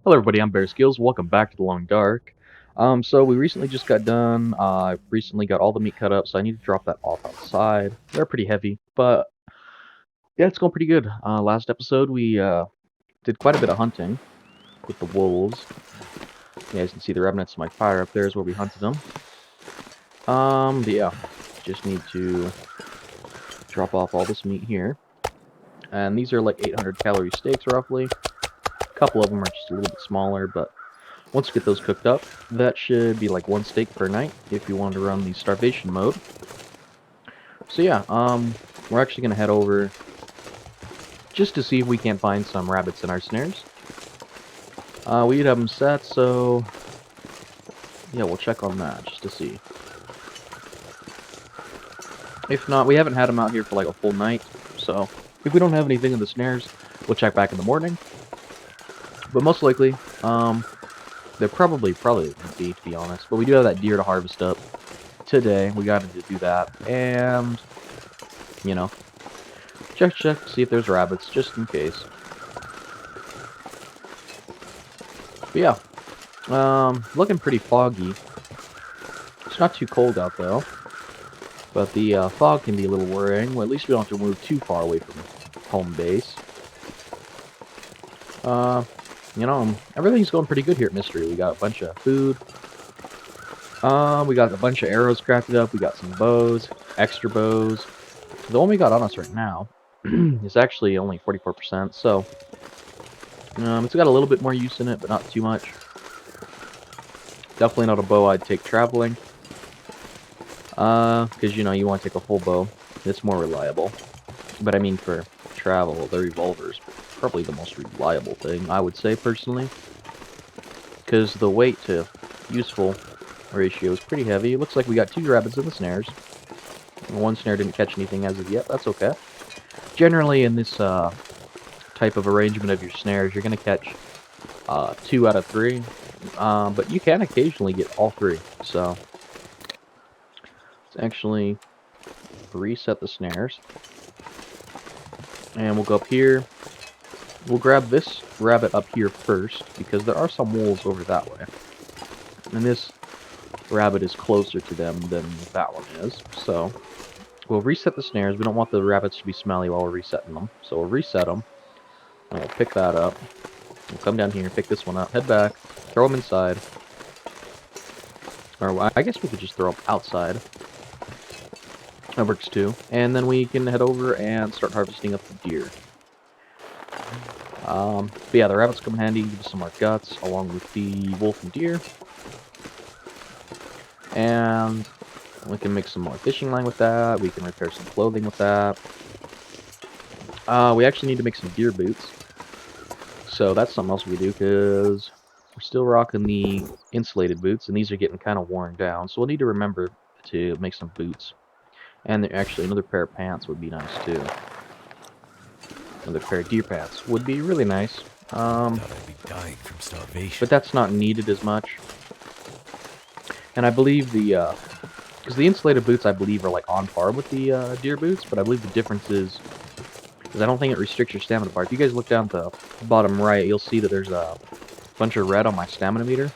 Hello everybody, I'm Bear Skills. Welcome back to the Long Dark. So we recently just got done. I recently got all the meat cut up, so I need to drop that off outside. They're pretty heavy, but yeah, it's going pretty good. Last episode we did quite a bit of hunting with the wolves. You guys can see the remnants of my fire up there is where we hunted them. But yeah, just need to drop off all this meat here. And these are like 800 calorie steaks roughly. A couple of them are just a little bit smaller, but once you get those cooked up, that should be like one steak per night if you want to run the starvation mode. So yeah, we're actually gonna head over just to see if we can't find some rabbits in our snares. We did have them set, so yeah, we'll check on that just to see. If not, we haven't had them out here for like a full night, so if we don't have anything in the snares, we'll check back in the morning. But most likely, they're probably won't be, to be honest. But we do have that deer to harvest up today. We got to do that, and you know, check, see if there's rabbits, just in case. But yeah, looking pretty foggy. It's not too cold out though, but the fog can be a little worrying. Well, at least we don't have to move too far away from home base. Everything's going pretty good here at Mystery. We got a bunch of food. We got a bunch of arrows crafted up. We got some bows, extra bows. The one we got on us right now is actually only 44%, so it's got a little bit more use in it, but not too much. Definitely not a bow I'd take traveling, because you want to take a full bow. It's more reliable. But I mean, for travel, the revolver's probably the most reliable thing, I would say, personally, because the weight to useful ratio is pretty heavy. It looks like we got 2 rabbits in the snares. One snare didn't catch anything as of yet. That's okay. Generally, in this type of arrangement of your snares, you're going to catch 2 out of 3, but you can occasionally get all 3. So let's actually reset the snares, and we'll go up here. We'll grab this rabbit up here first, because there are some wolves over that way, and this rabbit is closer to them than that one is, so we'll reset the snares. We don't want the rabbits to be smelly while we're resetting them, so we'll reset them, and we'll pick that up. We'll come down here, pick this one up, head back, throw them inside, or I guess we could just throw them outside. That works too, and then we can head over and start harvesting up the deer. But yeah, the rabbits come in handy, give us some more guts, along with the wolf and deer. And we can make some more fishing line with that, we can repair some clothing with that. We actually need to make some deer boots. So that's something else we do, because we're still rocking the insulated boots, and these are getting kind of worn down. So we'll need to remember to make some boots. And actually, another pair of pants would be nice, too. Another pair of deer pants would be really nice. Thought I'd be dying from starvation. But that's not needed as much. And I believe because the insulated boots, I believe, are like on par with the deer boots, but I believe the difference is I don't think it restricts your stamina bar. If you guys look down at the bottom right, you'll see that there's a bunch of red on my stamina meter.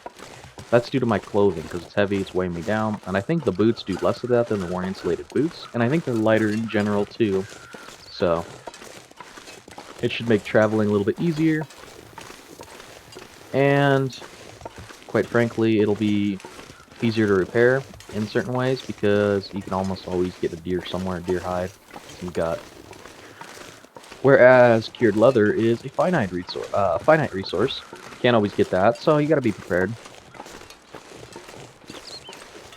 That's due to my clothing, because it's heavy, it's weighing me down, and I think the boots do less of that than the more insulated boots, and I think they're lighter in general, too. So it should make traveling a little bit easier, and quite frankly, it'll be easier to repair in certain ways, because you can almost always get a deer somewhere, a deer hide, some gut. Whereas cured leather is a finite resource. Can't always get that, so you gotta be prepared.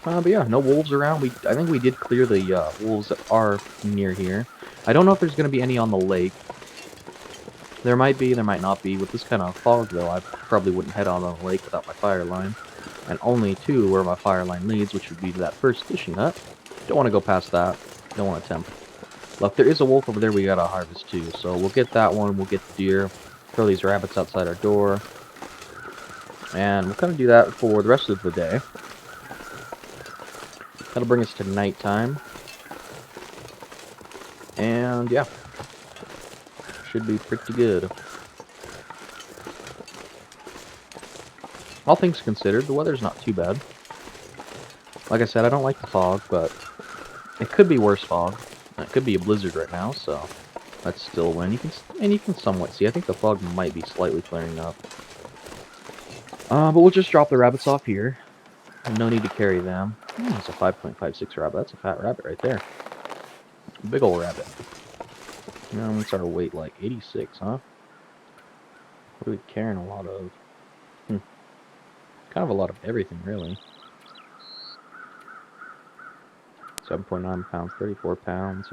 But yeah, no wolves around. I think we did clear the wolves that are near here. I don't know if there's gonna be any on the lake. There might be, there might not be. With this kind of fog, though, I probably wouldn't head out on the lake without my fire line. And only to where my fire line leads, which would be to that first fishing hut. Don't want to go past that. Don't want to tempt. Well, if there is a wolf over there, we gotta harvest too. So we'll get that one, we'll get the deer, throw these rabbits outside our door. And we'll kind of do that for the rest of the day. That'll bring us to nighttime. And yeah, should be pretty good. all things considered, the weather's not too bad. Like I said, I don't like the fog, but it could be worse fog. It could be a blizzard right now, so that's still a win. You can somewhat see. I think the fog might be slightly clearing up. But we'll just drop the rabbits off here. No need to carry them. It's a 5.56 rabbit. That's a fat rabbit right there. Big ol' rabbit. What's our weight like? 86, huh? What are we carrying a lot of? Kind of a lot of everything, really. 7.9 pounds, 34 pounds.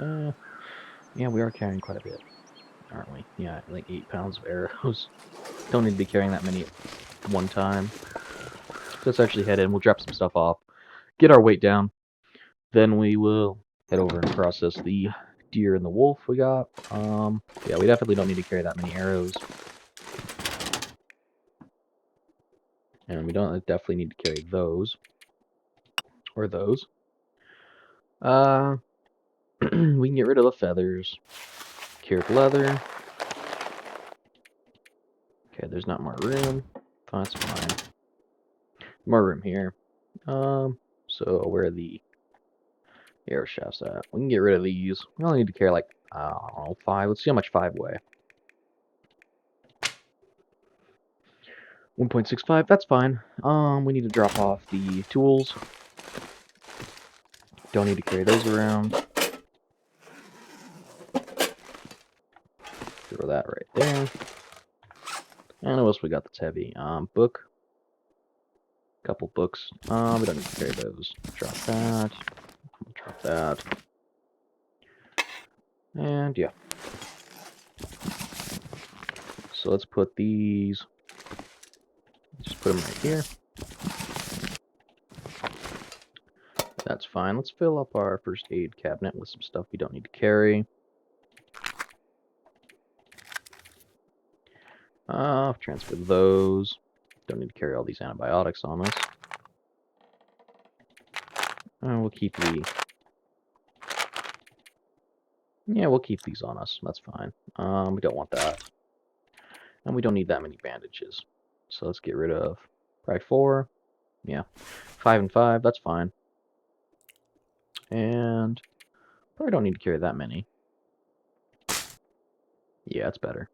Yeah, we are carrying quite a bit, aren't we? Yeah, like 8 pounds of arrows. Don't need to be carrying that many at one time. Let's actually head in. We'll drop some stuff off, get our weight down. Then we will head over and process the deer and the wolf we got. Yeah, we definitely don't need to carry that many arrows. And we don't definitely need to carry those. Or those. We can get rid of the feathers. Cured leather. Okay, there's not more room. That's fine. More room here. So where are the arrow shafts at? We can get rid of these. We only need to carry like, I don't know, 5. Let's see how much 5 weigh. 1.65, that's fine. We need to drop off the tools. Don't need to carry those around. Throw that right there. And what else we got that's heavy? Book. Couple books. We don't need to carry those. Drop that. Drop that. And yeah. So let's put these. Just put them right here. That's fine. Let's fill up our first aid cabinet with some stuff we don't need to carry. Transfer those. Don't need to carry all these antibiotics on us. We'll keep the... Yeah, we'll keep these on us. That's fine. We don't want that. And we don't need that many bandages. So let's get rid of probably 4. Yeah. 5 and 5, that's fine. And probably don't need to carry that many. Yeah, it's better.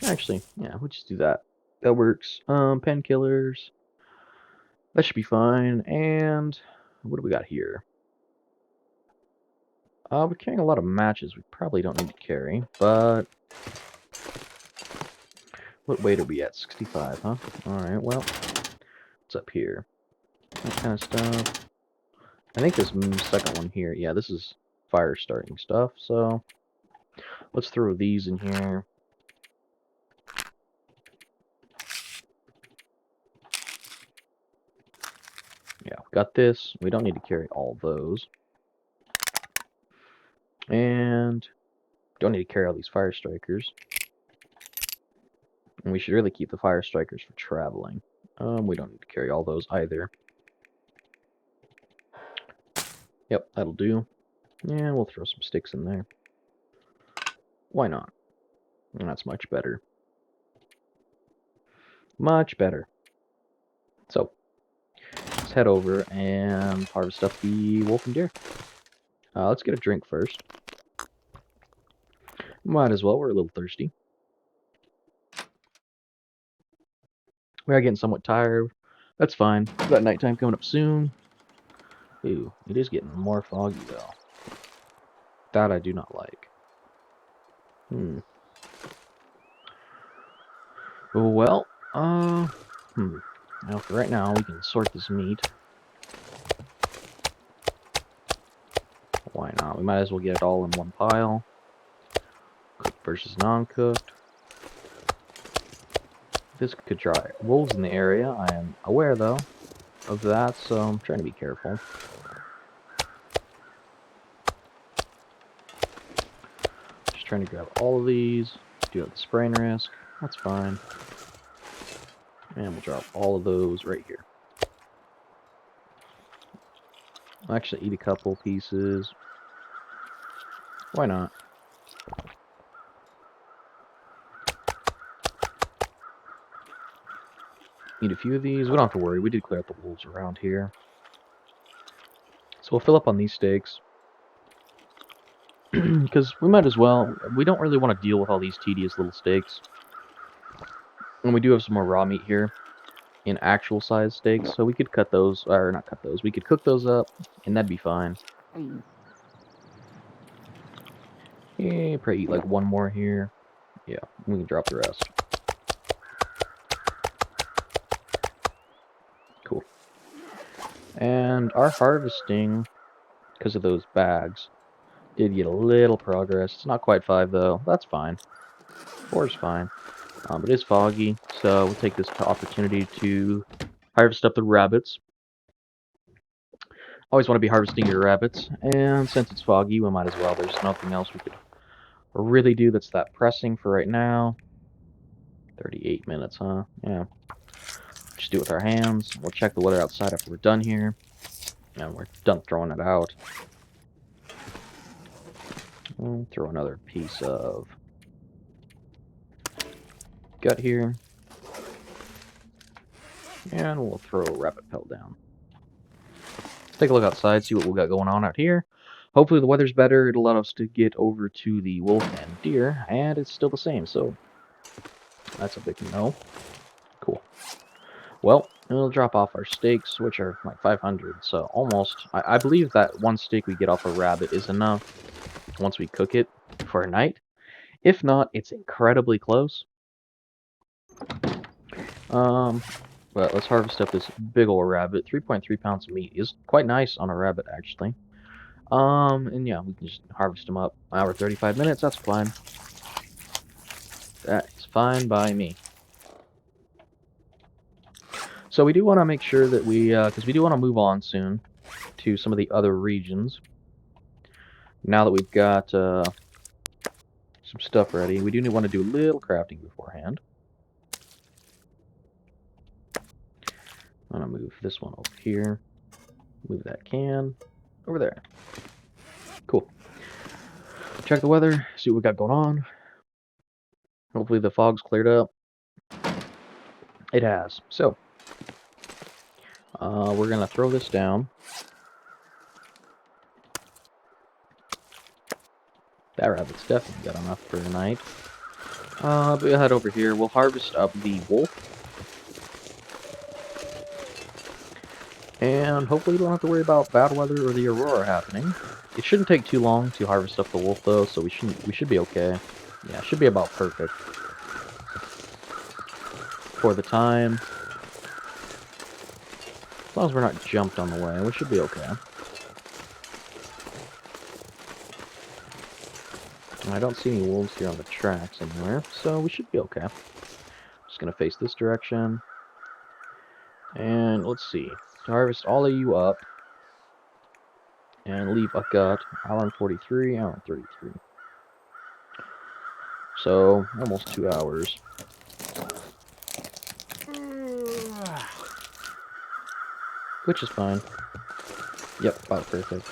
Actually, yeah, we'll just do that. That works. Painkillers. That should be fine. And what do we got here? We're carrying a lot of matches we probably don't need to carry, but what weight are we at? 65, huh? Alright, well, what's up here? That kind of stuff. I think this second one here, yeah, this is fire starting stuff, so let's throw these in here. Yeah, we got this. We don't need to carry all those. And don't need to carry all these fire strikers. And we should really keep the fire strikers for traveling. We don't need to carry all those either. Yep, that'll do. And we'll throw some sticks in there. Why not? And that's much better. Much better. So, let's head over and harvest up the wolf and deer. Let's get a drink first. Might as well, we're a little thirsty. We are getting somewhat tired. That's fine. We've got nighttime coming up soon. Ooh, it is getting more foggy though. That I do not like. Well, now for right now, we can sort this meat. Why not? We might as well get it all in one pile. Cooked versus non-cooked. This could draw wolves in the area. I am aware, though, of that, so I'm trying to be careful. Just trying to grab all of these. Do have the sprain risk. That's fine. And we'll drop all of those right here. I'll actually eat a couple pieces. Why not? Need a few of these. We don't have to worry. We did clear out the wolves around here. So we'll fill up on these steaks. Because we might as well. We don't really want to deal with all these tedious little steaks. And we do have some more raw meat here in actual size steaks, so we could cut those, or not cut those, we could cook those up, and that'd be fine. Yeah, probably eat like one more here. Yeah, we can drop the rest. Cool. And our harvesting, because of those bags, did get a little progress. It's not quite 5 though. That's fine. 4 is fine. But it is foggy, so we'll take this opportunity to harvest up the rabbits. Always want to be harvesting your rabbits, and since it's foggy, we might as well. There's nothing else we could really do that's that pressing for right now. 38 minutes, huh? Yeah. Just do it with our hands. We'll check the weather outside after we're done here. And we're done throwing it out. We'll throw another piece of gut here. And we'll throw a rabbit pelt down. Let's take a look outside, see what we got going on out here. Hopefully the weather's better. It'll allow us to get over to the wolf and deer, and it's still the same, so that's a big no. Cool. Well, we'll drop off our steaks, which are like 500, so almost. I believe that one steak we get off a rabbit is enough once we cook it for a night. If not, it's incredibly close. But let's harvest up this big ol' rabbit. 3.3 pounds of meat is quite nice on a rabbit, actually. And yeah, we can just harvest them up. Hour 35 minutes, that's fine. That is fine by me. So we do want to make sure that we, because we do want to move on soon to some of the other regions. Now that we've got some stuff ready, we do want to do a little crafting beforehand. I'm gonna move this one over here. Move that can over there. Cool. Check the weather, see what we got going on. Hopefully the fog's cleared up. It has. So, we're gonna throw this down. That rabbit's definitely got enough for tonight. But we'll head over here. We'll harvest up the wolf. And hopefully we don't have to worry about bad weather or the aurora happening. It shouldn't take too long to harvest up the wolf though, so we should be okay. Yeah, it should be about perfect for the time. As long as we're not jumped on the way, we should be okay. I don't see any wolves here on the tracks anywhere, so we should be okay. Just gonna face this direction. And let's see. To harvest all of you up. And leave a gut. Hour 43, hour 33. So, almost 2 hours. Which is fine. Yep, about perfect.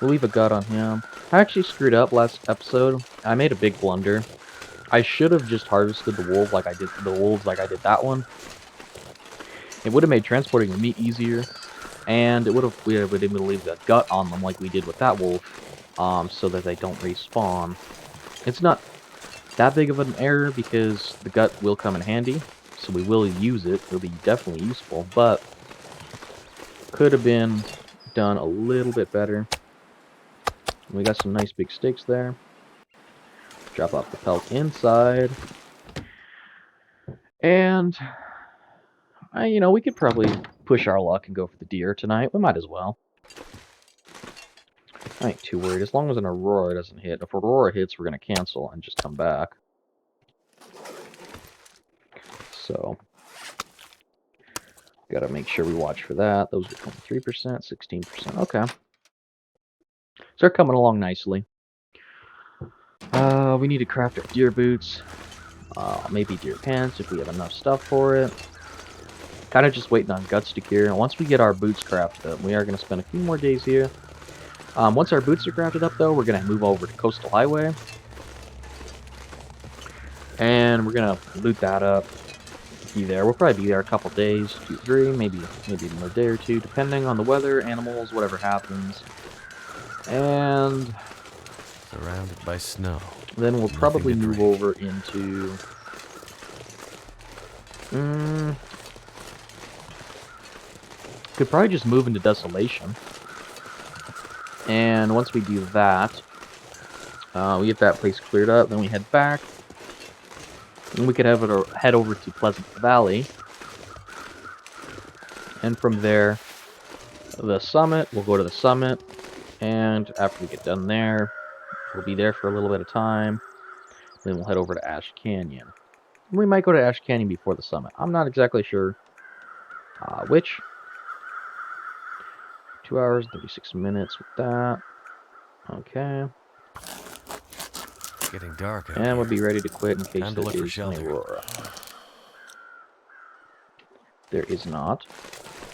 We'll leave a gut on him. I actually screwed up last episode. I made a big blunder. I should have just harvested the wolves like I did that one. It would have made transporting the meat easier, and we would have been able to leave the gut on them like we did with that wolf, so that they don't respawn. It's not that big of an error because the gut will come in handy, so we will use it. It'll be definitely useful, but could have been done a little bit better. We got some nice big steaks there. Drop off the pelt inside. And, you know, we could probably push our luck and go for the deer tonight. We might as well. I ain't too worried. As long as an aurora doesn't hit. If aurora hits, we're going to cancel and just come back. So, got to make sure we watch for that. Those are 23%, 16%. Okay. So they're coming along nicely. We need to craft our deer boots. Maybe deer pants if we have enough stuff for it. Kind of just waiting on guts to cure. Once we get our boots crafted up, we are going to spend a few more days here. Once our boots are crafted up, though, we're going to move over to Coastal Highway. And we're going to loot that up. be there. We'll probably be there a couple days, 2, 3, maybe even a day or two, depending on the weather, animals, whatever happens. And Surrounded by snow. then we'll Nothing probably to move drink. over into... could probably just move into Desolation. And once we do that, we get that place cleared up, then we head back. And we could head over to Pleasant Valley. And from there, the summit, we'll go to the summit. And after we get done there, we'll be there for a little bit of time. Then we'll head over to Ash Canyon. We might go to Ash Canyon before the summit. I'm not exactly sure which. 2 hours, 36 minutes with that. Okay. It's getting dark out And here. we'll be ready to quit in case Time to there look for is an shelter. aurora. There is not.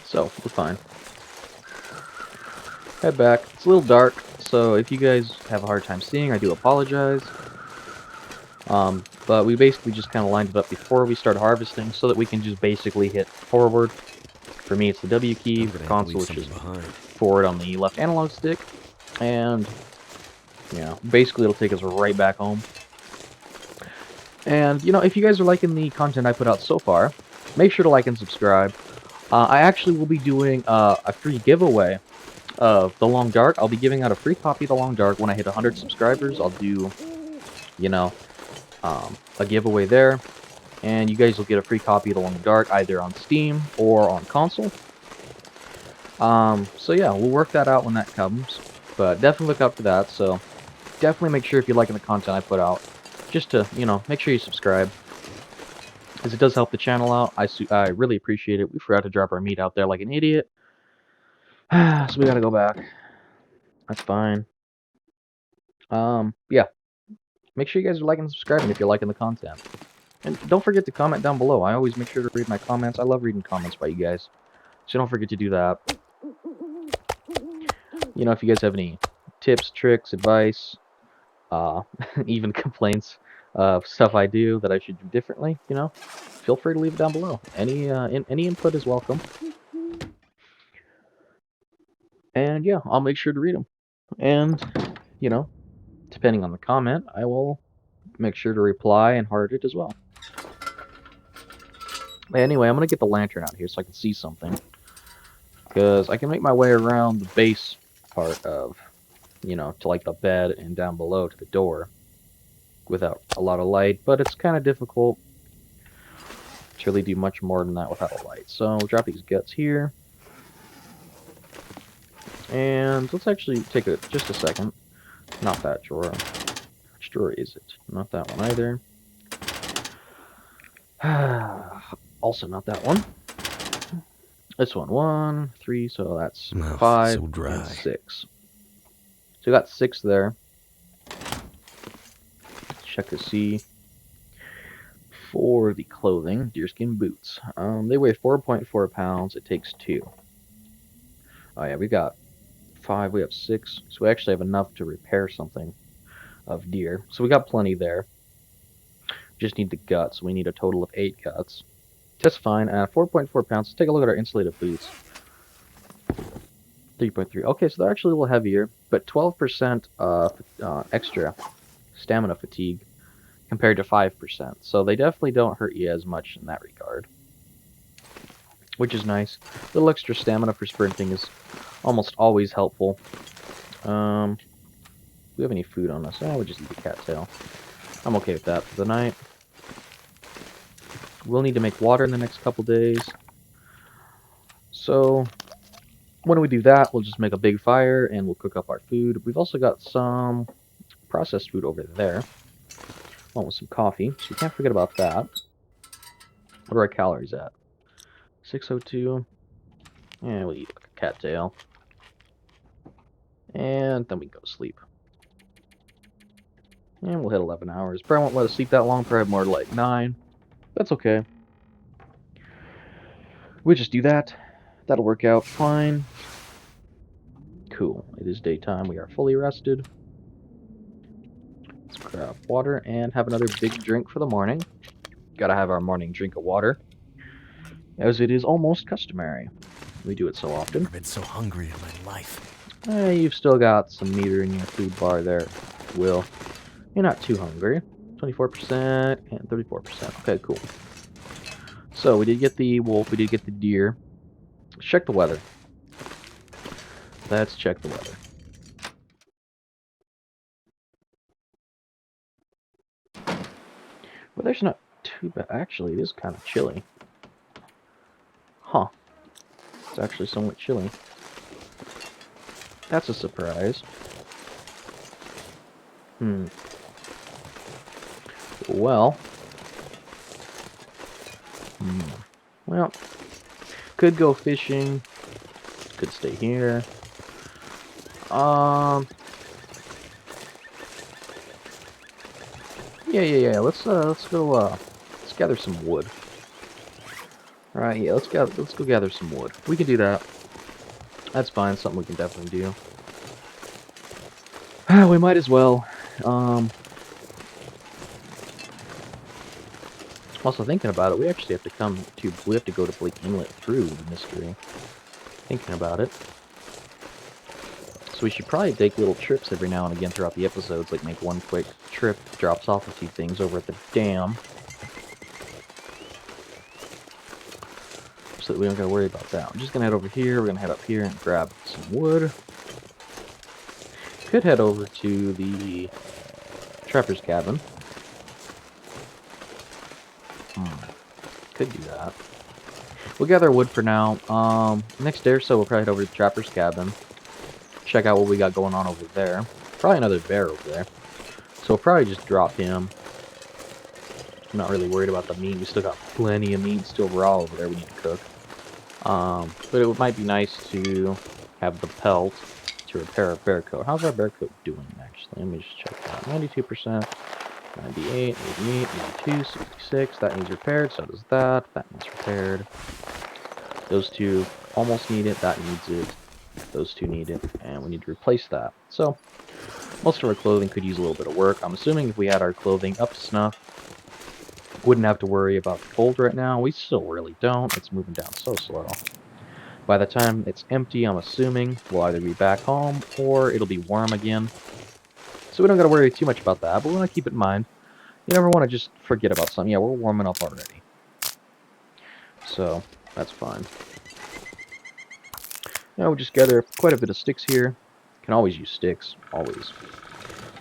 So, we're fine. Head back. It's a little dark, so if you guys have a hard time seeing, I do apologize. But we basically just kind of lined it up before we start harvesting so that we can just basically hit forward. For me, it's the W key, for console, which is forward on the left analog stick. And, yeah, basically it'll take us right back home. And, you know, if you guys are liking the content I put out so far, make sure to like and subscribe. I actually will be doing a free giveaway of The Long Dark. I'll be giving out a free copy of The Long Dark when I hit 100 subscribers. I'll do, you know, a giveaway there. And you guys will get a free copy of The Long Dark either on Steam or on console. So yeah, we'll work that out when that comes. But definitely look out for that. So definitely make sure if you're liking the content I put out, just to, you know, make sure you subscribe. Because it does help the channel out. I really appreciate it. We forgot to drop our meat out there like an idiot. So we gotta go back. That's fine. Yeah. Make sure you guys are liking and subscribing if you're liking the content. And don't forget to comment down below. I always make sure to read my comments. I love reading comments by you guys. So don't forget to do that. You know, if you guys have any tips, tricks, advice, even complaints of stuff I do that I should do differently, you know, feel free to leave it down below. Any input is welcome. And yeah, I'll make sure to read them. And, you know, depending on the comment, I will make sure to reply and heart it as well. Anyway, I'm going to get the lantern out here so I can see something. Because I can make my way around the base part of, you know, to like the bed and down below to the door without a lot of light. But it's kind of difficult to really do much more than that without a light. So we'll drop these guts here. And let's actually take just a second. Not that drawer. Which drawer is it? Not that one either. Also not that one. This one, 1, 3, so that's 5 so dry. and 6. So we got 6 there. Check to see. For the clothing, deerskin boots. They weigh 4.4 pounds. It takes 2. Oh yeah, we got 5. We have 6. So we actually have enough to repair something of deer. So we got plenty there. Just need the guts. We need a total of 8 guts. That's fine. 4.4 pounds. Let's take a look at our insulated boots. 3.3. Okay, so they're actually a little heavier, but 12% extra stamina fatigue compared to 5%. So they definitely don't hurt you as much in that regard, which is nice. A little extra stamina for sprinting is almost always helpful. Do we have any food on us? We'll just eat the cattail. I'm okay with that for the night. We'll need to make water in the next couple days. So when we do that, we'll just make a big fire and we'll cook up our food. We've also got some processed food over there, along with some coffee, so we can't forget about that. What are our calories at? 602. And we'll eat a cattail. And then we go to sleep. And we'll hit 11 hours. Probably won't let us sleep that long, probably more like 9. That's okay. We just do that. That'll work out fine. Cool. It is daytime. We are fully rested. Let's grab water and have another big drink for the morning. Gotta have our morning drink of water. as it is almost customary. We do it so often. Never been so hungry in my life. You've still got some meter in your food bar there, Will. You're not too hungry. 24% and 34%. Okay, cool. So we did get the wolf, we did get the deer. Let's check the weather. Let's check the weather. Weather's not too bad. Actually, it is kind of chilly. Huh. It's actually somewhat chilly. That's a surprise. Well. Well. Could go fishing. Could stay here. Yeah. Let's go. Let's gather some wood. All right. Yeah. Let's go gather some wood. We can do that. That's fine. Something we can definitely do. We might as well. Also thinking about it, we actually have to we have to go to Blake Inlet through the mystery. Thinking about it. So we should probably take little trips every now and again throughout the episodes, like make one quick trip, drops off a few things over at the dam. So that we don't gotta worry about that. I'm just gonna head over here, we're gonna head up here and grab some wood. Could head over to the trapper's cabin. Could do that. We'll gather wood for now. Next day or so, we'll probably head over to the trapper's cabin. Check out what we got going on over there. Probably another bear over there. So we'll probably just drop him. I'm not really worried about the meat. We still got plenty of meat still raw over there we need to cook. But it might be nice to have the pelt to repair our bear coat. How's our bear coat doing, actually? Let me just check that. 92%. 98, need meat, 92, 66, that needs repaired, so does that needs repaired. Those two almost need it, that needs it, those two need it, and we need to replace that. So, most of our clothing could use a little bit of work. I'm assuming if we had our clothing up to snuff, wouldn't have to worry about the cold right now. We still really don't, it's moving down so slow. By the time it's empty, I'm assuming we'll either be back home, or it'll be warm again. So we don't gotta worry too much about that, but we want to keep it in mind. You never want to just forget about something. Yeah, we're warming up already. So, that's fine. Now we just gather quite a bit of sticks here. Can always use sticks, always.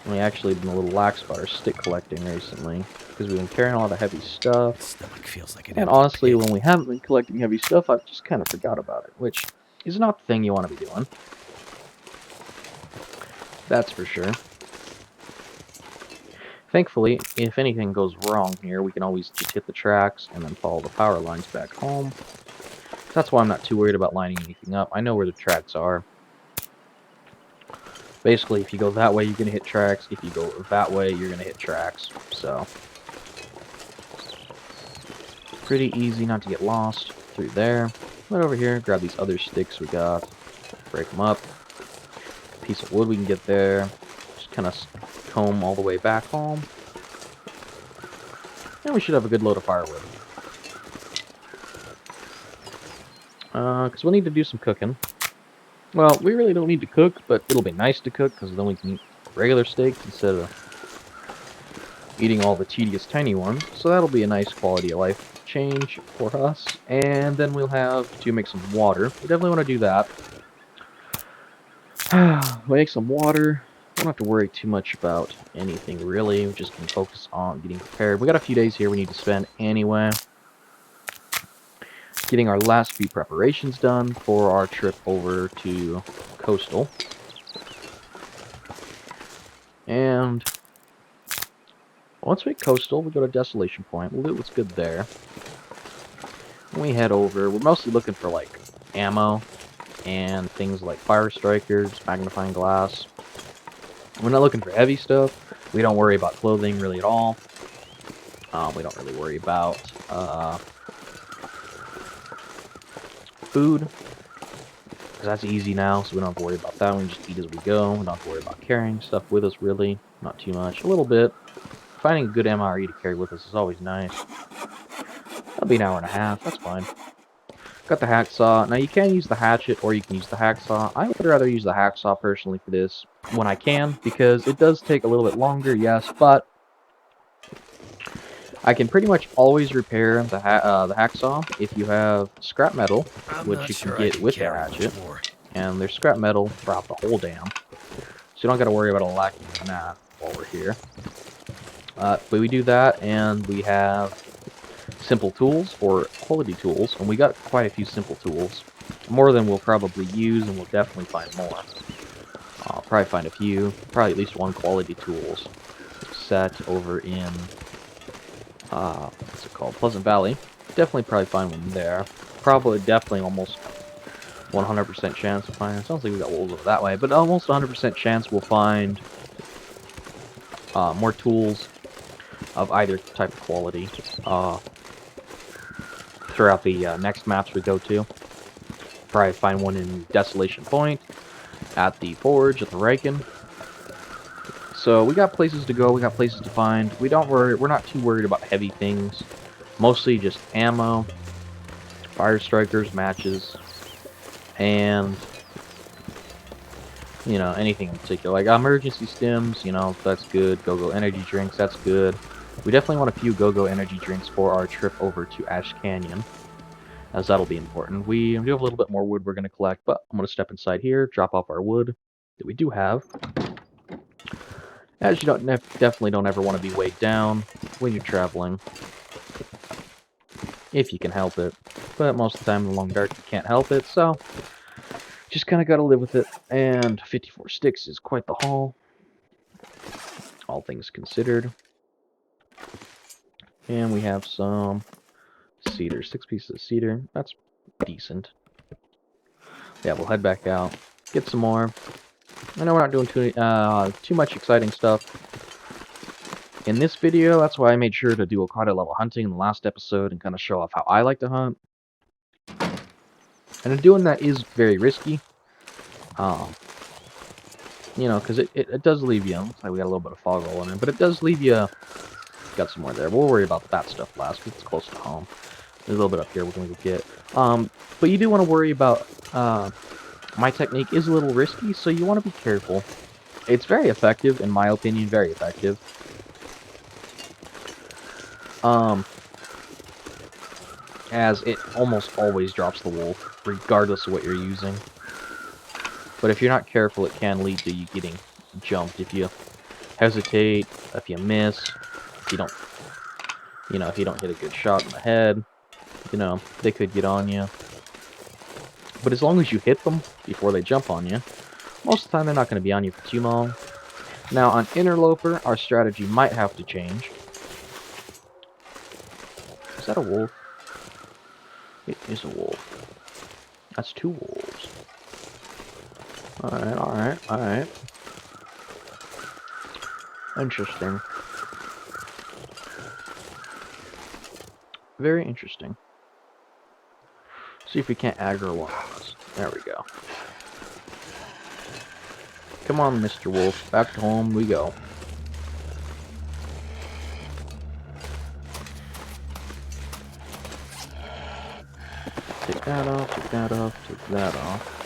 We actually been a little lax about our stick collecting recently, because we've been carrying a lot of heavy stuff. Stomach feels like an And empty honestly, pit. when we haven't been collecting heavy stuff, I've just kind of forgot about it, which is not the thing you want to be doing. That's for sure. Thankfully, if anything goes wrong here, we can always just hit the tracks and then follow the power lines back home. That's why I'm not too worried about lining anything up. I know where the tracks are. Basically, if you go that way, you're going to hit tracks. If you go that way, you're going to hit tracks. So, pretty easy not to get lost through there. Right over here, grab these other sticks we got. Break them up. Piece of wood we can get there. Just kind of comb all the way back home. And we should have a good load of firewood. Because we'll need to do some cooking. Well, we really don't need to cook, but it'll be nice to cook, because then we can eat regular steaks instead of eating all the tedious tiny ones. So that'll be a nice quality of life change for us. And then we'll have to make some water. We definitely want to do that. Make some water. Don't have to worry too much about anything, really. We just can focus on getting prepared. We got a few days here we need to spend anyway. Getting our last few preparations done for our trip over to Coastal. And once we hit Coastal, we go to Desolation Point. We'll do what's good there. When we head over, we're mostly looking for, like, ammo and things like fire strikers, magnifying glass. We're not looking for heavy stuff. We don't worry about clothing really at all. We don't really worry about food, because that's easy now, so we don't have to worry about that. We can just eat as we go. We don't have to worry about carrying stuff with us, really. Not too much. A little bit. Finding a good MRE to carry with us is always nice. That'll be an hour and a half. That's fine. Got the hacksaw. Now you can use the hatchet or you can use the hacksaw. I would rather use the hacksaw personally for this when I can, because it does take a little bit longer, yes, but I can pretty much always repair the hacksaw if you have scrap metal, I'm which not you can sure I get can with the carry much hatchet, more. and there's scrap metal throughout the whole dam, so you don't got to worry about lacking on that while we're here. But we do that, and we have simple tools or quality tools, and we got quite a few simple tools, more than we'll probably use, and we'll definitely find more. I'll probably find a few, probably at least one quality tools set over in what's it called, Pleasant Valley. Definitely probably find one there. Probably definitely almost 100% chance to find. It sounds like we got wolves over that way, but almost 100% chance we'll find more tools of either type of quality throughout the next maps we go to. Probably find one in Desolation Point, at the Forge, at the Riken. So we got places to go, we got places to find. We're not too worried about heavy things. Mostly just ammo, fire strikers, matches, and you know, anything in particular. Like emergency stims, you know, that's good. Go-Go energy drinks, that's good. We definitely want a few Go-Go energy drinks for our trip over to Ash Canyon, as that'll be important. We do have a little bit more wood we're going to collect, but I'm going to step inside here, drop off our wood that we do have. As you definitely don't ever want to be weighed down when you're traveling, if you can help it. But most of the time in the Long Dark you can't help it, so just kind of got to live with it. And 54 sticks is quite the haul, all things considered. And we have some cedar, 6 pieces of cedar. That's decent. Yeah, we'll head back out, get some more. I know we're not doing too much exciting stuff in this video. That's why I made sure to do quite a level hunting in the last episode and kind of show off how I like to hunt. And doing that is very risky. You know, because it does leave you, looks like we got a little bit of fog rolling in, but it does leave you, got some more there. We'll worry about that stuff last, because it's close to home. There's a little bit up here we're going to go get. But you do want to worry about, my technique is a little risky, so you want to be careful. It's very effective, in my opinion, very effective. As it almost always drops the wolf, regardless of what you're using. But if you're not careful, it can lead to you getting jumped. If you hesitate, if you miss, if you don't, you know, if you don't hit a good shot in the head, you know, they could get on you. But as long as you hit them before they jump on you, most of the time they're not going to be on you for too long. Now on Interloper, our strategy might have to change. Is that a wolf? It is a wolf. That's 2 wolves. Alright, alright, alright. Interesting. Very interesting. See if we can't aggro one on us. There we go. Come on, Mr. Wolf. Back to home we go. Take that off, take that off, take that off.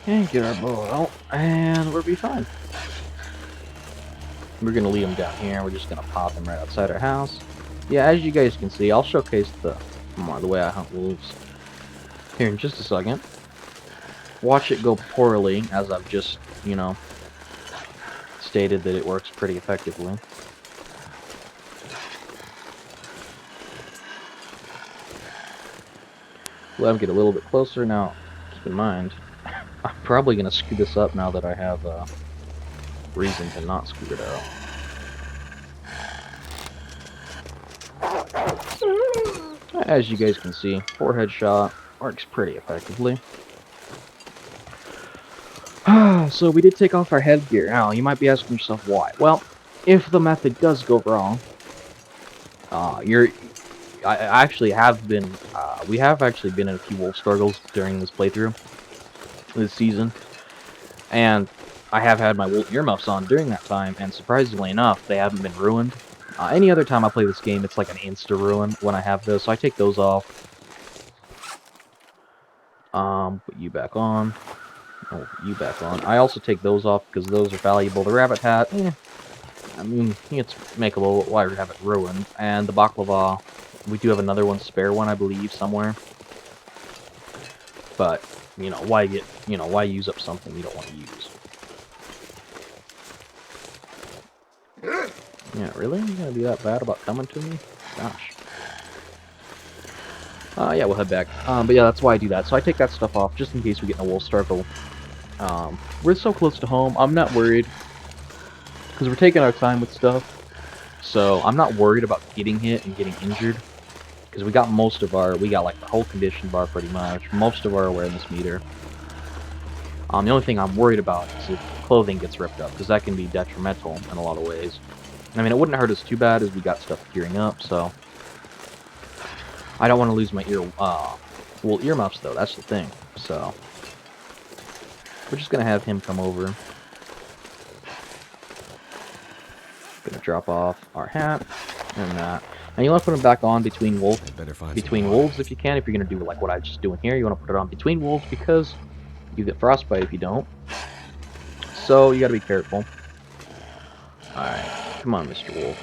And get our bow out, and we'll be fine. We're gonna leave them down here. We're just gonna pop them right outside our house. Yeah, as you guys can see, I'll showcase the way I hunt wolves here in just a second. Watch it go poorly, as I've just, you know, stated that it works pretty effectively. Let them get a little bit closer. Now, keep in mind, I'm probably going to screw this up now that I have a reason to not screw it up. As you guys can see, forehead shot works pretty effectively. So we did take off our headgear. Now, you might be asking yourself why. Well, if the method does go wrong, I actually have been, we have actually been in a few wolf struggles during this playthrough, this season, and I have had my wolf earmuffs on during that time, and surprisingly enough, they haven't been ruined. Any other time I play this game, it's like an insta-ruin when I have this, so I take those off. Put you back on. Oh, you back on. I also take those off because those are valuable. The rabbit hat, I mean, it's makeable. Why have it ruined? And the baklava, we do have another one, spare one, I believe, somewhere. But, why why use up something you don't want to use? Yeah, really? You gonna be that bad about coming to me? Gosh. Yeah, we'll head back. But yeah, that's why I do that. So I take that stuff off just in case we get in a wolf struggle. We're so close to home. I'm not worried because we're taking our time with stuff. So I'm not worried about getting hit and getting injured because we got like the whole condition bar pretty much, most of our awareness meter. The only thing I'm worried about is if clothing gets ripped up because that can be detrimental in a lot of ways. I mean, it wouldn't hurt us too bad as we got stuff gearing up, so I don't want to lose my earmuffs though. That's the thing. So we're just gonna have him come over. Gonna drop off our hat and that. And you want to put them back on between wolves if you can. If you're gonna do like what I'm just doing here, you want to put it on between wolves because you get frostbite if you don't. So you gotta be careful. Alright, come on, Mr. Wolf.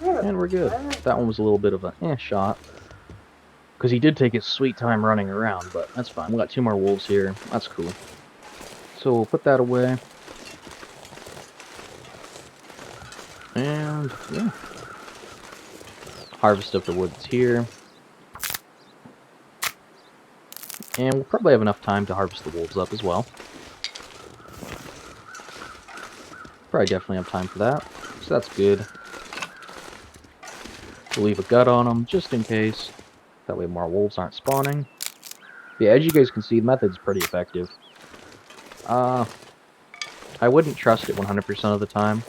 And we're good. That one was a little bit of a shot. Because he did take his sweet time running around, but that's fine. We got 2 more wolves here. That's cool. So we'll put that away. And, yeah. Harvest of the wood that's here. And we'll probably have enough time to harvest the wolves up as well. Probably definitely have time for that. So that's good. We'll leave a gut on them just in case. That way more wolves aren't spawning. Yeah, as you guys can see, the method's pretty effective. I wouldn't trust it 100% of the time.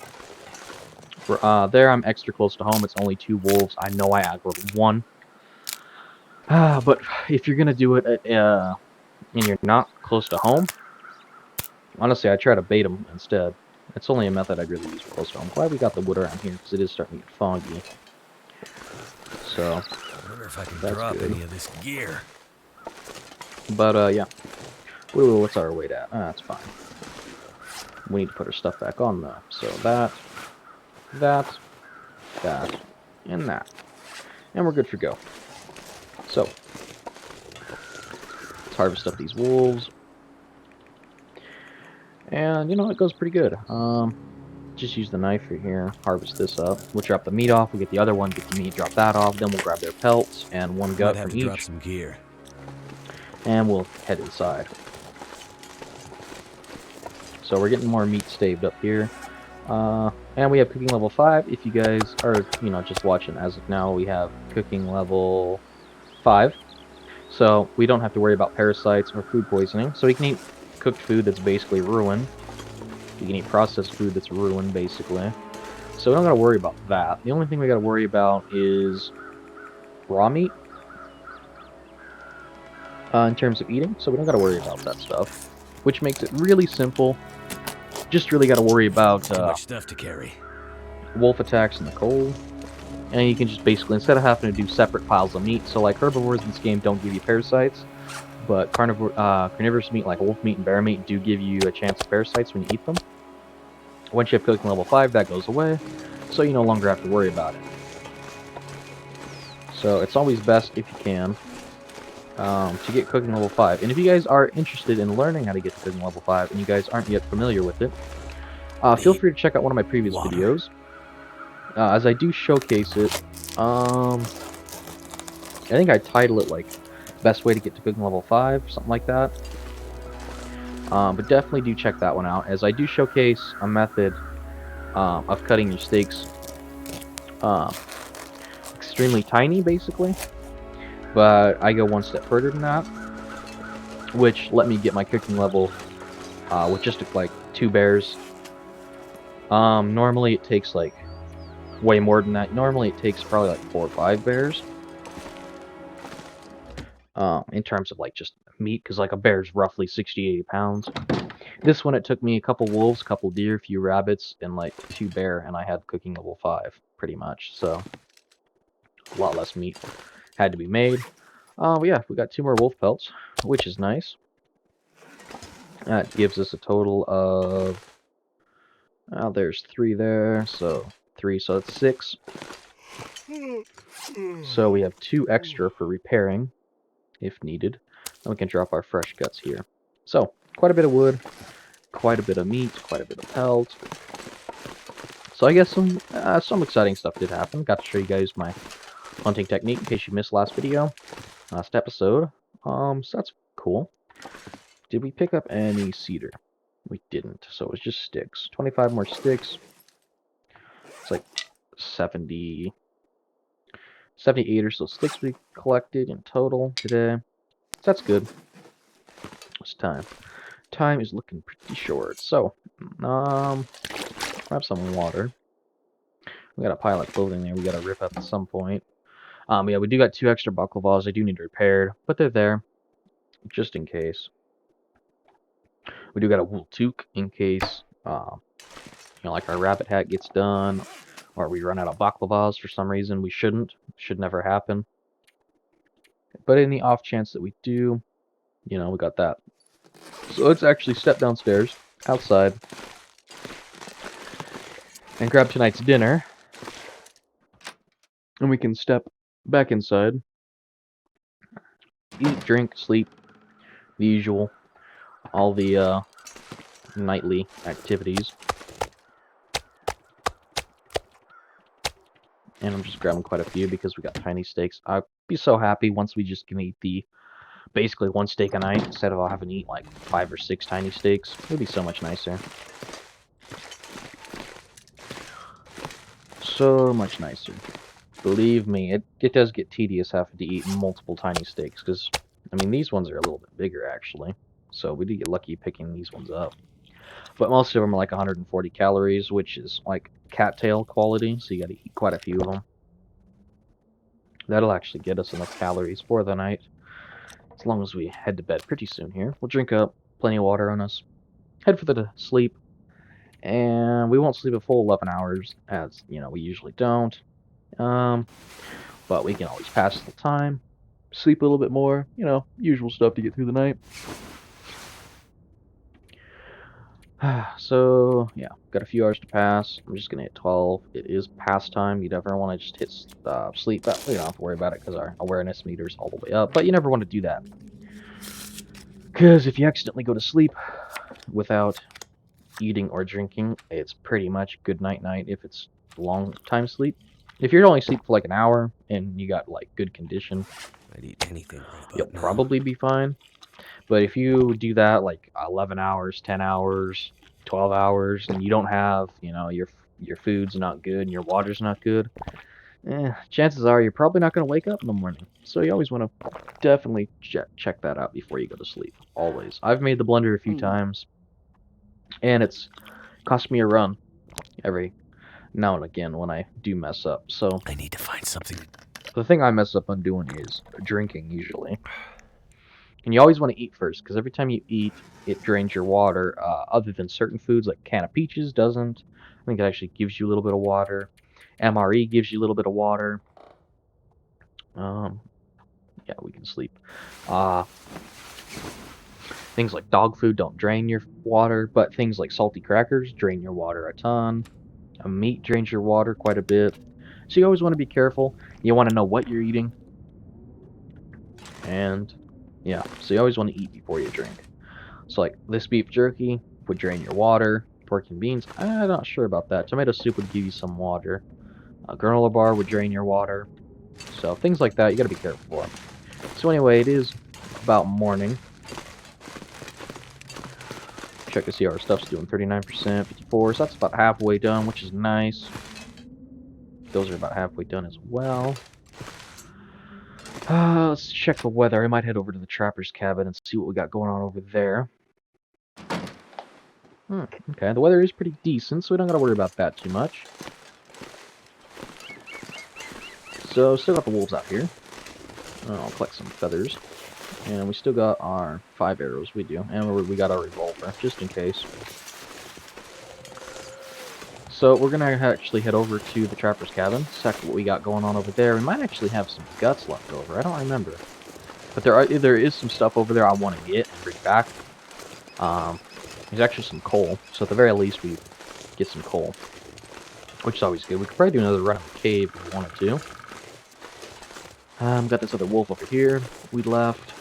There I'm extra close to home. It's only 2 wolves. I know I aggroed 1. But if you're gonna do it and you're not close to home, honestly, I try to bait them instead. It's only a method I'd really use for close to home. Glad we got the wood around here because it is starting to get foggy. So I wonder if I can drop any of this gear. But yeah. What's our weight at? That's fine. We need to put our stuff back on though. So that, and that. And we're good for go. So let's harvest up these wolves. And it goes pretty good. Just use the knife right here, harvest this up. We'll drop the meat off, we'll get the other one, get the meat, drop that off, then we'll grab their pelts and 1 gut from each. Drop some gear. And we'll head inside. So we're getting more meat staved up here. And we have cooking level 5. If you guys are, just watching as of now, we have cooking level 5. So we don't have to worry about parasites or food poisoning. So we can eat cooked food that's basically ruined. You can eat processed food that's ruined, basically. So we don't gotta worry about that. The only thing we gotta worry about is raw meat. In terms of eating, so we don't gotta worry about that stuff. Which makes it really simple. Just really gotta worry about too much stuff to carry. Wolf attacks in the cold. And you can just basically, instead of having to do separate piles of meat, so like herbivores in this game don't give you parasites, but carnivorous meat like wolf meat and bear meat do give you a chance of parasites when you eat them. Once you have cooking level 5, that goes away, so you no longer have to worry about it. So it's always best, if you can, to get cooking level 5. And if you guys are interested in learning how to get to cooking level 5, and you guys aren't yet familiar with it, feel free to check out one of my previous videos, as I do showcase it. I think I title it like best way to get to cooking level 5, something like that. But definitely do check that one out, as I do showcase a method of cutting your steaks extremely tiny, basically. But I go 1 step further than that, which let me get my cooking level with just like 2 bears. Normally it takes like way more than that. Normally it takes probably like 4 or 5 bears. In terms of like just meat, because like a bear's roughly 60-80 pounds. This one, it took me a couple wolves, a couple deer, a few rabbits, and like 2 bear, and I had cooking level 5, pretty much. So a lot less meat had to be made. But yeah, we got 2 more wolf pelts, which is nice. That gives us a total of, there's 3 there, so 3, so that's 6. So we have 2 extra for repairing, if needed. And we can drop our fresh guts here. So, quite a bit of wood, quite a bit of meat, quite a bit of pelt. So I guess some exciting stuff did happen. Got to show you guys my hunting technique in case you missed last episode. So that's cool. Did we pick up any cedar? We didn't, so it was just sticks. 25 more sticks. It's like 78 or so sticks we collected in total today. So that's good. It's time. Time is looking pretty short. So, grab some water. We got a pile of clothing there we gotta rip up at some point. Yeah, we do got 2 extra baklavas. I do need repaired, but they're there, just in case. We do got a wool toque in case, like our rabbit hat gets done, or we run out of baklavas for some reason. We shouldn't. Should never happen. But in the off chance that we do, we got that. So let's actually step downstairs, outside, and grab tonight's dinner. And we can step back inside, eat, drink, sleep, the usual, all the nightly activities. And I'm just grabbing quite a few because we got tiny steaks. I'd be so happy once we just can eat basically 1 steak a night instead of having to eat like 5 or 6 tiny steaks. It would be so much nicer. So much nicer. Believe me, it does get tedious having to eat multiple tiny steaks, because, I mean, these ones are a little bit bigger, actually. So we did get lucky picking these ones up. But most of them are like 140 calories, which is like cattail quality, so you gotta eat quite a few of them. That'll actually get us enough calories for the night, as long as we head to bed pretty soon here. We'll drink up, plenty of water on us, head for the sleep, and we won't sleep a full 11 hours, as, we usually don't. But we can always pass the time, sleep a little bit more, usual stuff to get through the night. So, yeah, got a few hours to pass. I'm just gonna hit 12. It is past time. You never want to just hit sleep, but we don't have to worry about it because our awareness meter's all the way up. But you never want to do that, because if you accidentally go to sleep without eating or drinking, it's pretty much good night if it's long time sleep. If you're only sleep for like an hour and you got like good condition, I'd eat anything right about you'll now. probably be fine. But if you do that like 11 hours, 10 hours, 12 hours, and you don't have, your food's not good and your water's not good, chances are you're probably not going to wake up in the morning. So you always want to definitely check that out before you go to sleep. Always. I've made the blunder a few times, and it's cost me a run every now and again when I do mess up. So I need to find something. the thing I mess up on doing is drinking, usually. And you always want to eat first, because every time you eat, it drains your water. Other than certain foods, like a can of peaches doesn't. I think it actually gives you a little bit of water. MRE gives you a little bit of water. Yeah, we can sleep. Things like dog food don't drain your water, but things like salty crackers drain your water a ton. Meat drains your water quite a bit. So you always want to be careful. You want to know what you're eating. And yeah, so you always want to eat before you drink. So like this beef jerky would drain your water. Pork and beans, I'm not sure about that. Tomato soup would give you some water. A granola bar would drain your water. So things like that, you gotta be careful for. So anyway, it is about morning. Check to see how our stuff's doing. 39%, 54, so that's about halfway done, which is nice. Those are about halfway done as well. Let's check the weather. I might head over to the trapper's cabin and see what we got going on over there. Okay, the weather is pretty decent, so we don't gotta worry about that too much. So, still got the wolves out here. I'll collect some feathers. And we still got our 5 arrows, we do. And we got our revolver, just in case. So we're gonna actually head over to the trapper's cabin, check what we got going on over there. We might actually have some guts left over, I don't remember. But there is some stuff over there I want to get and bring back. There's actually some coal, so at the very least we get some coal, which is always good. We could probably do another run in the cave if we wanted to. Got this other wolf over here we left,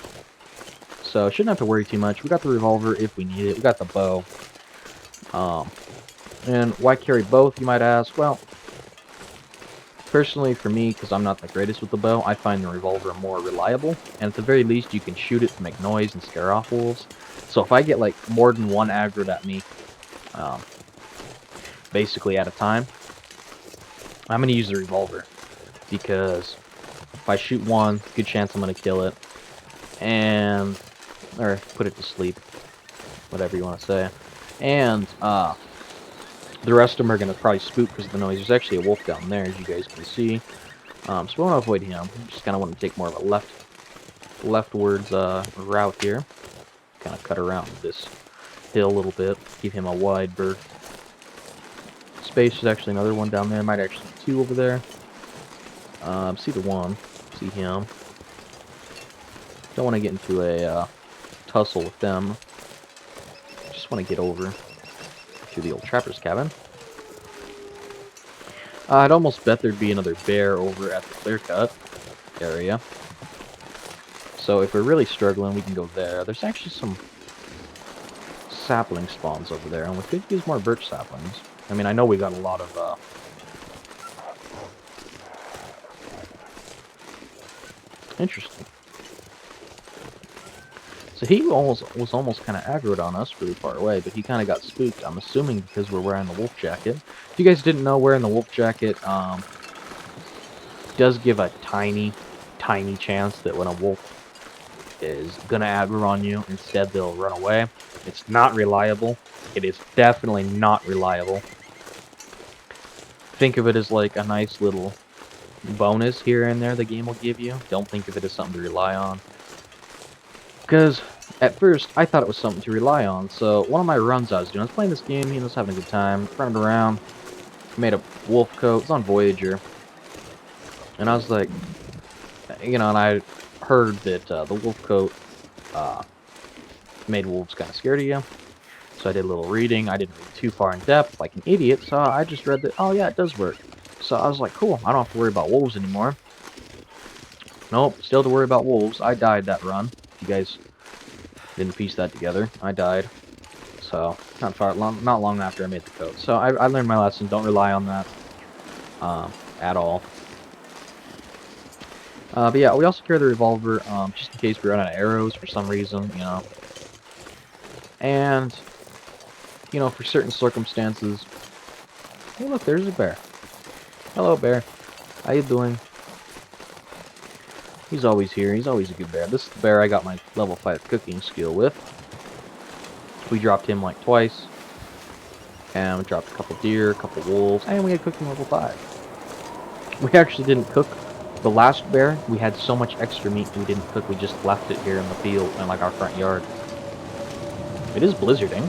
so shouldn't have to worry too much. We got the revolver if we need it. We got the bow. And why carry both, you might ask? Well, personally for me, because I'm not the greatest with the bow, I find the revolver more reliable, and at the very least you can shoot it to make noise and scare off wolves. So if I get like more than one aggroed at me, basically at a time, I'm going to use the revolver, because if I shoot one, good chance I'm going to kill it, or put it to sleep, whatever you want to say, and the rest of them are going to probably spook because of the noise. There's actually a wolf down there, as you guys can see. So we want to avoid him. Just kind of want to take more of a leftwards route here. Kind of cut around this hill a little bit. Give him a wide berth. Space. There's actually another one down there. Might actually be 2 over there. See the one. See him. Don't want to get into a tussle with them. Just want to get over to the old trapper's cabin. I'd almost bet there'd be another bear over at the clear cut area. So if we're really struggling, we can go there. There's actually some sapling spawns over there, and we could use more birch saplings. I mean, I know we got a lot of interesting. So he was almost kind of aggroed on us really far away, but he kind of got spooked. I'm assuming because we're wearing the wolf jacket. If you guys didn't know, wearing the wolf jacket does give a tiny chance that when a wolf is gonna aggro on you, instead they'll run away. It's not reliable. It is definitely not reliable. Think of it as like a nice little bonus here and there the game will give you. Don't think of it as something to rely on. Because at first, I thought it was something to rely on. So one of my runs I was doing, I was playing this game, I was having a good time, running around, made a wolf coat, it's on Voyager. And I was like, and I heard that the wolf coat made wolves kind of scared of you. So I did a little reading. I didn't read too far in depth like an idiot, so I just read that, oh yeah, it does work. So I was like, cool, I don't have to worry about wolves anymore. Nope, still to worry about wolves. I died that run. You guys didn't piece that together. I died. So, not long after I made the coat. So I learned my lesson. Don't rely on that at all. But yeah, we also carry the revolver just in case we run out of arrows for some reason, And, for certain circumstances... Hey, look, there's a bear. Hello, bear. How you doing? He's always here. He's always a good bear. This is the bear I got my level 5 cooking skill with. We dropped him like twice. And we dropped a couple deer, a couple wolves, and we had cooking level 5. We actually didn't cook the last bear. We had so much extra meat we didn't cook. We just left it here in the field in like our front yard. It is blizzarding.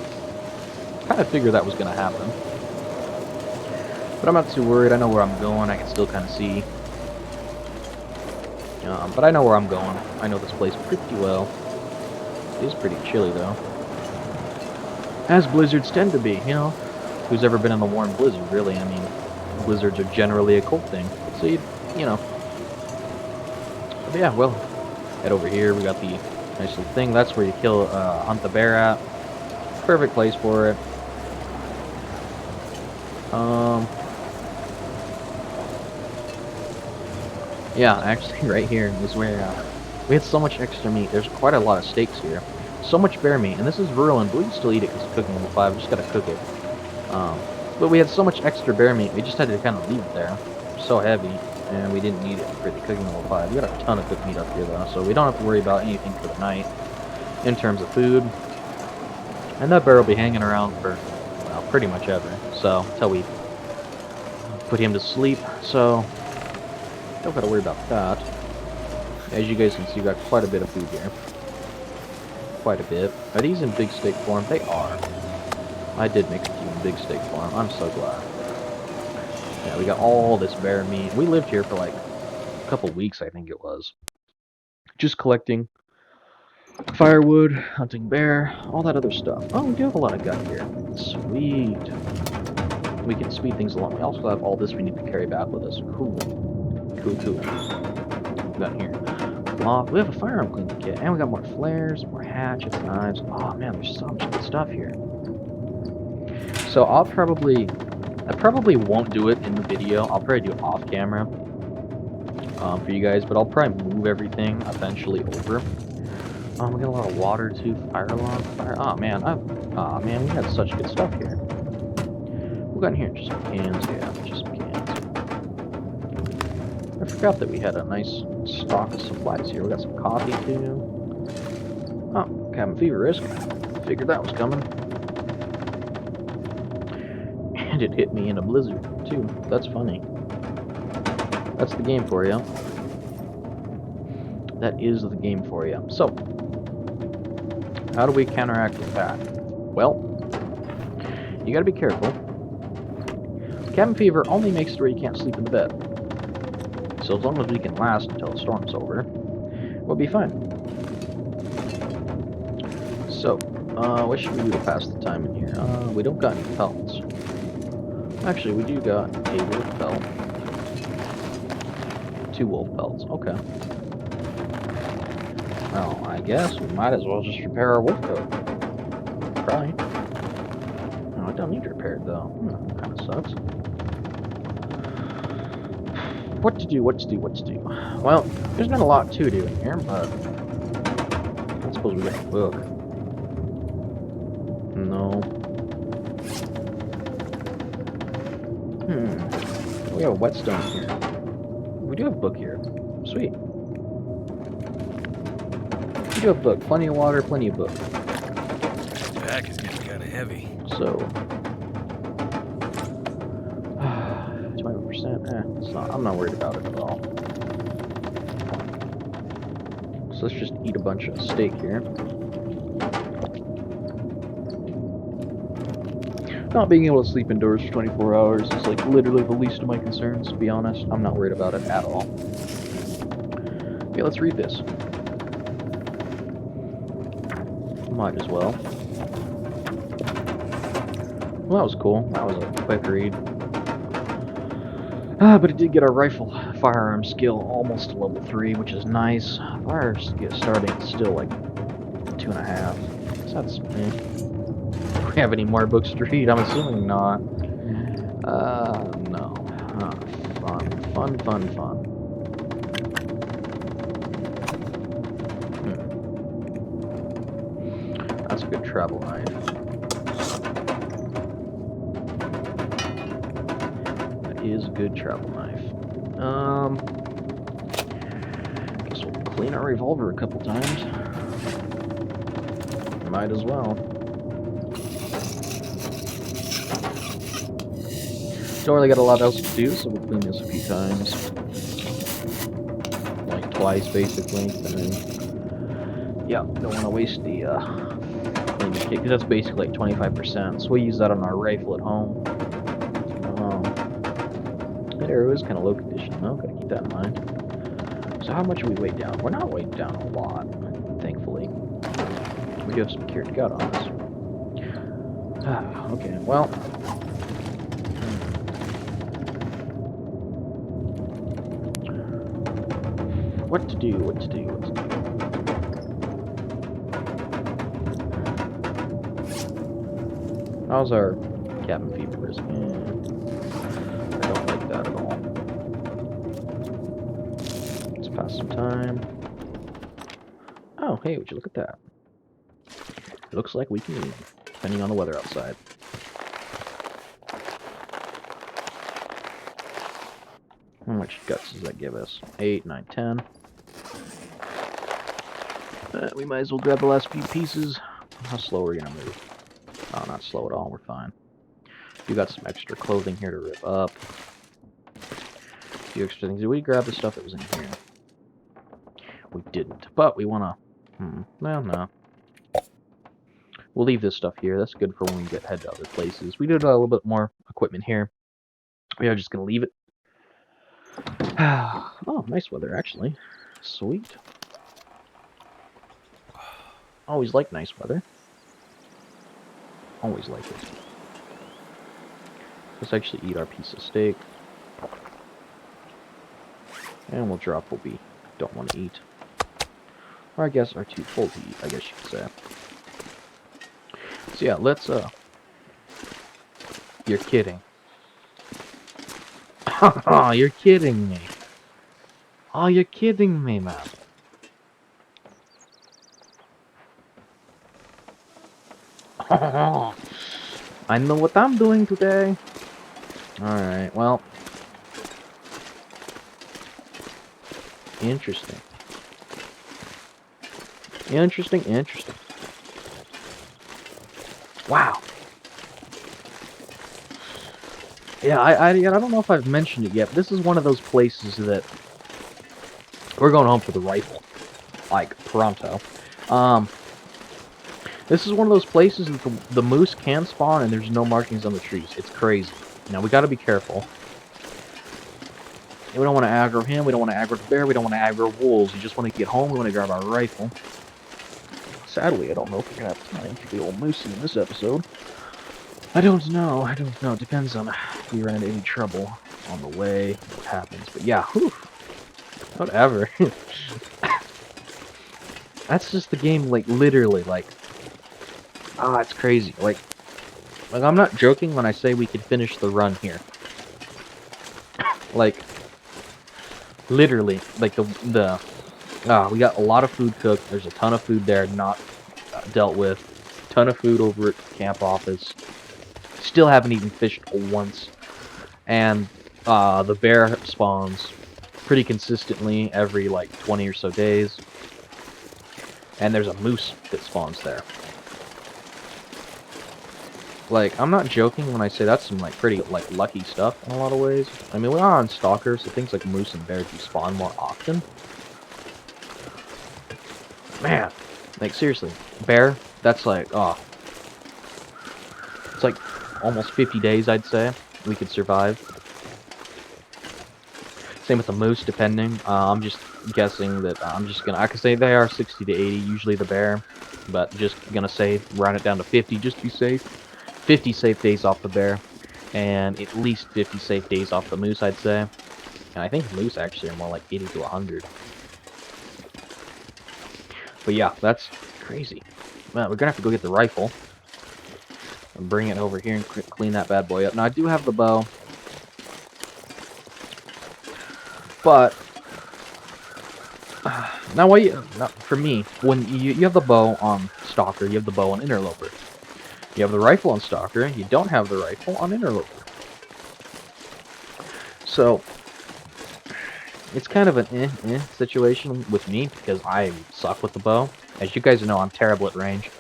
Kind of figured that was going to happen. But I'm not too worried. I know where I'm going. I can still kind of see. But I know where I'm going. I know this place pretty well. It is pretty chilly, though. As blizzards tend to be, Who's ever been in a warm blizzard, really? I mean, blizzards are generally a cold thing. So, But yeah, well, head over here. We got the nice little thing. That's where you hunt the bear at. Perfect place for it. Yeah, actually, right here is where we had so much extra meat. There's quite a lot of steaks here. So much bear meat, and this is ruined, but we can still eat it because it's cooking level 5. We just gotta cook it. But we had so much extra bear meat, we just had to kind of leave it there. So heavy, and we didn't need it for the cooking level 5. We got a ton of cooked meat up here, though, so we don't have to worry about anything for the night in terms of food. And that bear will be hanging around for, well, pretty much ever. So, until we put him to sleep, so don't gotta worry about that. As you guys can see, we got quite a bit of food here. Quite a bit. Are these in big steak form? They are. I did make a few in big steak form. I'm so glad. Yeah, we got all this bear meat. We lived here for like a couple weeks, I think it was. Just collecting firewood, hunting bear, all that other stuff. Oh, we do have a lot of gun here. Sweet. We can speed things along. We also have all this we need to carry back with us. Cool. Cool, cool. We got here. We have a firearm cleaning kit, and we got more flares, more hatchets, knives. Oh man, there's so much good stuff here. So I probably won't do it in the video. I'll probably do it off camera for you guys, but I'll probably move everything eventually over. We got a lot of water too. Fire alarm. Oh man, we had such good stuff here. We got in here just some cans. Yeah, just some cans. I forgot that we had a nice stock of supplies here. We got some coffee too. Oh, cabin fever risk. Figured that was coming. And it hit me in a blizzard too. That's funny. That's the game for you. That is the game for you. So, how do we counteract that? Well, you gotta be careful. Cabin fever only makes it where you can't sleep in the bed. So as long as we can last until the storm's over, we'll be fine. So, what should we do to pass the time in here? We don't got any pelts. Actually, we do got a wolf pelt. 2 wolf pelts, okay. Well, I guess we might as well just repair our wolf coat. Probably. No, it don't need repaired though. Kinda sucks. What to do? Well, there's not a lot to do in here, but I suppose we got a book. No. We have a whetstone here. We do have a book here. Sweet. We do have a book. Plenty of water, plenty of book. The back is getting kind of heavy. So, 20%. I'm not worried about it at all. So let's just eat a bunch of steak here. Not being able to sleep indoors for 24 hours is like literally the least of my concerns, to be honest. I'm not worried about it at all. Okay, let's read this. Might as well. Well, that was cool. That was a quick read. But it did get our rifle firearm skill almost to level 3, which is nice. Fire starting is still like 2.5. So that's me. Do we have any more books to read? I'm assuming not. No. Fun. That's a good travel knife. Is a good travel knife. Guess we'll clean our revolver a couple times. Might as well. Don't really got a lot else to do, so we'll clean this a few times. Like twice, basically. And then, yeah, don't want to waste the cleaning kit, because that's basically like 25%. So we'll use that on our rifle at home. That arrow is kind of low condition, though. Gotta keep that in mind. So how much are we weighed down? We're not weighed down a lot, thankfully. We do have some cured gut on us. Okay, well. What to do? How's our cabin fever risk? I don't like that at all. Let's pass some time. Oh, hey, would you look at that? It looks like we can eat, depending on the weather outside. How much guts does that give us? 8, 9, 10. We might as well grab the last few pieces. How slow are we gonna move? Oh, not slow at all, we're fine. You got some extra clothing here to rip up. A few extra things. Did we grab the stuff that was in here? we didn't. But we want to... well, no. We'll leave this stuff here. That's good for when we head to other places. We did a little bit more equipment here. We are just going to leave it. Oh, nice weather, actually. Sweet. Always like nice weather. Always like it. Let's actually eat our piece of steak. And we'll drop what we don't want to eat. Or I guess are too full to eat, I guess you could say. So yeah, let's, You're kidding. Oh, you're kidding me. Oh, you're kidding me, man. I know what I'm doing today. Alright, well. Interesting. Interesting. Wow. Yeah, I don't know if I've mentioned it yet, but this is one of those places that we're going home for the rifle. Like, pronto. This is one of those places that the moose can spawn and there's no markings on the trees. It's crazy. Now, we gotta be careful. We don't want to aggro him, we don't want to aggro the bear, we don't want to aggro wolves. We just want to get home, we want to grab our rifle. Sadly, I don't know if we're gonna have time for the old moosey in this episode. I don't know. It depends on if we run into any trouble on the way, what happens. But yeah, whew. Whatever. That's just the game, like, literally, like... Ah, it's crazy. Like, I'm not joking when I say we could finish the run here. Like, literally, like, we got a lot of food cooked. There's a ton of food there not dealt with. Ton of food over at camp office. Still haven't even fished once. And the bear spawns pretty consistently every like 20 or so days. And there's a moose that spawns there. Like, I'm not joking when I say that's some like pretty like lucky stuff in a lot of ways. I mean, we are on Stalker, so things like moose and bear do spawn more often. Man, like seriously, bear, that's like, oh. It's like almost 50 days, I'd say, we could survive. Same with the moose, depending. I'm just guessing that I could say they are 60 to 80, usually the bear, but just gonna say, round it down to 50, just to be safe. 50 safe days off the bear, and at least 50 safe days off the moose, I'd say. And I think moose actually are more like 80 to 100. But yeah, that's crazy. Well, we're gonna have to go get the rifle and bring it over here and clean that bad boy up. Now, I do have the bow, but now for me, when you have the bow on Stalker, you have the bow on Interloper. You have the rifle on Stalker, you don't have the rifle on Interloper. So, it's kind of an situation with me, because I suck with the bow. As you guys know, I'm terrible at range.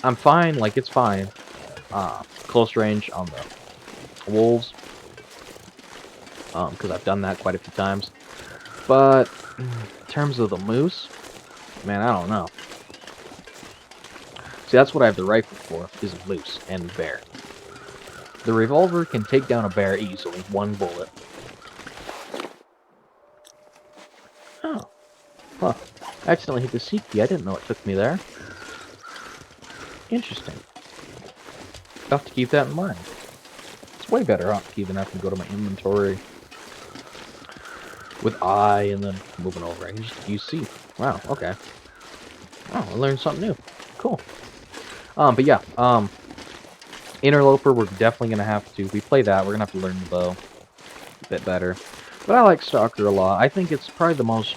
I'm fine, like, it's fine. Close range on the wolves. Because I've done that quite a few times. But, in terms of the moose, man, I don't know. See, that's what I have the rifle for, is a moose and bear. The revolver can take down a bear easily, one bullet. Oh. Huh. I accidentally hit the C key. I didn't know it took me there. Interesting. I'll have to keep that in mind. It's way better off keeping that than go to my inventory with I and then moving over. I can just use C. Wow, okay. Oh, I learned something new. Cool. But yeah, Interloper, we're definitely gonna have to, if we play that, we're gonna have to learn the bow a bit better. But I like Stalker a lot. I think it's probably the most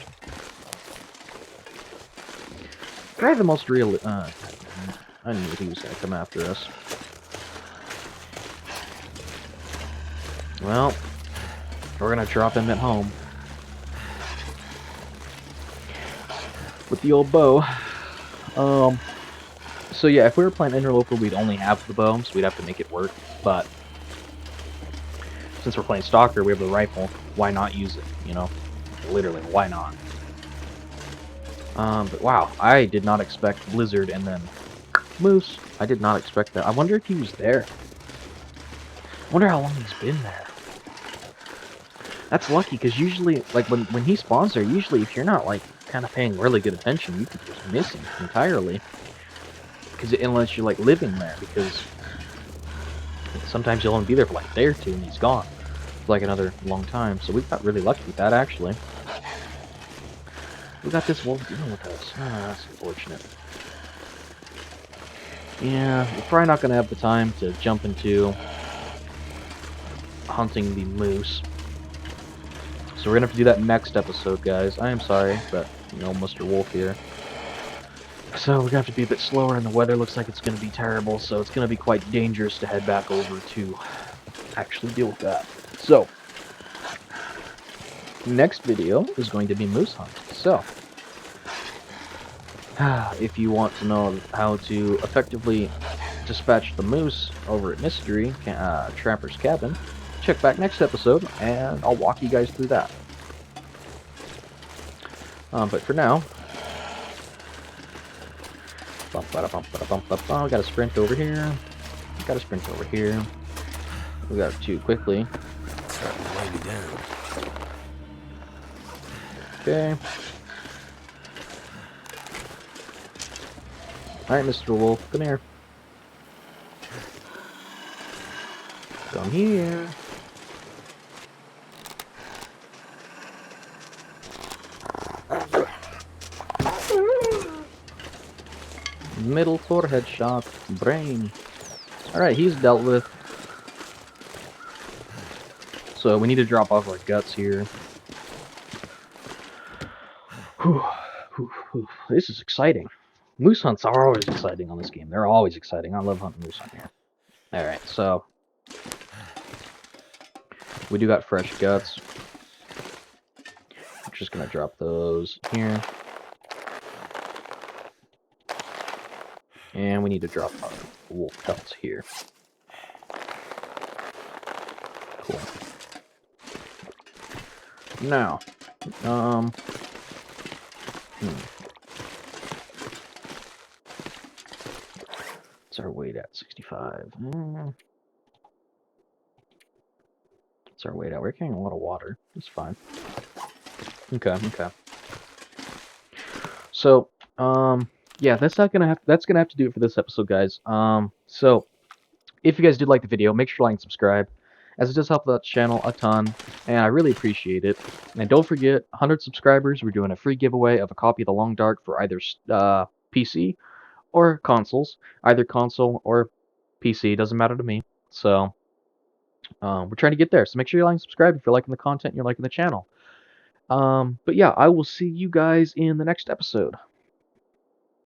real, I knew he was gonna come after us. Well, we're gonna drop him at home with the old bow. So yeah, if we were playing Interloper, we'd only have the bow, so we'd have to make it work. But since we're playing Stalker, we have the rifle. Why not use it? You know, literally, why not? But wow, I did not expect Blizzard and then Moose. I did not expect that. I wonder if he was there. I wonder how long he's been there. That's lucky, because usually, like, when he spawns there, usually if you're not, like, kind of paying really good attention, you could just miss him entirely. Because unless you're, like, living there, because sometimes you'll only be there for, like, a day or two, and he's gone for, like, another long time. So we got really lucky with that, actually. We got this wolf dealing with us. Ah, that's unfortunate. Yeah, we're probably not going to have the time to jump into hunting the moose. So we're going to have to do that next episode, guys. I am sorry, but, you know, Mr. Wolf here. So we're going to have to be a bit slower, and the weather looks like it's going to be terrible, so it's going to be quite dangerous to head back over to actually deal with that. So, next video is going to be moose hunt. So, if you want to know how to effectively dispatch the moose over at Mystery Trapper's Cabin, check back next episode, and I'll walk you guys through that. But for now, we gotta sprint over here. We gotta sprint over here. We got to quickly. Starting to weigh me down. Okay. Alright, Mr. Wolf, come here. Come here. Middle forehead shot. Brain. Alright, he's dealt with. So we need to drop off our guts here. Whew, whew, whew. This is exciting. Moose hunts are always exciting on this game. They're always exciting. I love hunting moose on here. Alright, so we do got fresh guts. I'm just gonna drop those here. And we need to drop our wolf pelts here. Cool. Now, what's our weight at? 65. What's our weight at? We're carrying a lot of water. That's fine. Okay, okay. So, yeah, that's gonna have to do it for this episode, guys. So if you guys did like the video, make sure to like and subscribe, as it does help the channel a ton, and I really appreciate it. And don't forget, 100 subscribers, we're doing a free giveaway of a copy of The Long Dark for either PC or consoles. Either console or PC, doesn't matter to me. So, we're trying to get there. So make sure you like and subscribe if you're liking the content and you're liking the channel. But yeah, I will see you guys in the next episode.